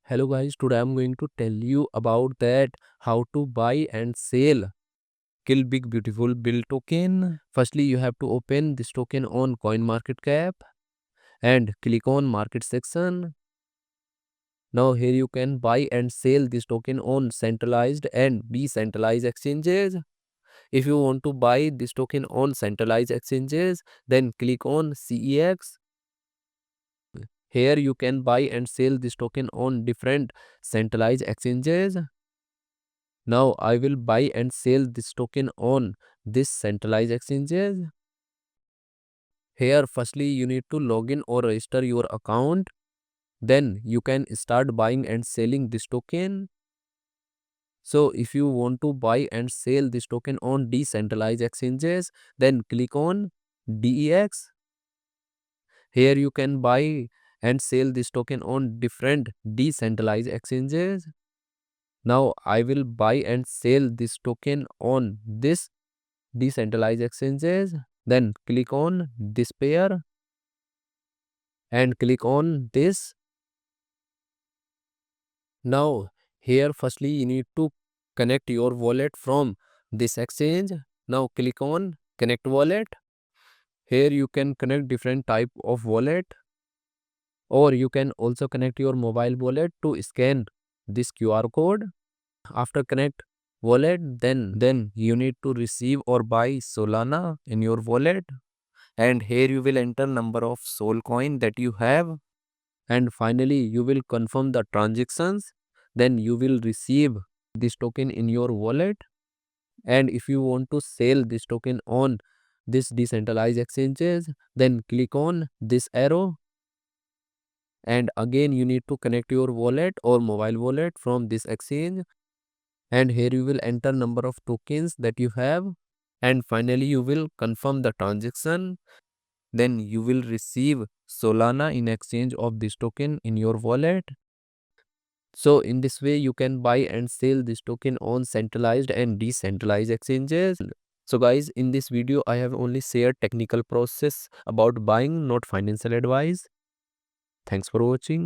Hello guys, today I'm going to tell you about that how to buy and sell Kill Big Beautiful Bill token. Firstly, you have to open this token on CoinMarketCap and click on market section. Now here you can buy and sell this token on centralized and decentralized exchanges. If you want to buy this token on centralized exchanges, then click on CEX. Here you can buy and sell this token on different centralized exchanges. Now I will buy and sell this token on this centralized exchanges. Here firstly you need to log in or register your account. Then you can start buying and selling this token. So if you want to buy and sell this token on decentralized exchanges, then click on DEX. Here you can buy and sell this token on different decentralized exchanges. Now I will buy and sell this token on this decentralized exchanges. Then click on this pair and click on this. Now here firstly you need to connect your wallet from this exchange. Now click on connect wallet. Here you can connect different type of wallet, or you can also connect your mobile wallet to scan this QR code. After connect wallet, then you need to receive or buy Solana in your wallet, and here you will enter number of Sol coin that you have, and finally you will confirm the transactions. Then you will receive this token in your wallet. And if you want to sell this token on this decentralized exchanges, then click on this arrow, and again you need to connect your wallet or mobile wallet from this exchange, and here you will enter number of tokens that you have, and finally you will confirm the transaction. Then you will receive Solana in exchange of this token in your wallet. So in this way you can buy and sell this token on centralized and decentralized exchanges. So guys, in this video I have only shared technical process about buying, not financial advice. Thanks for watching.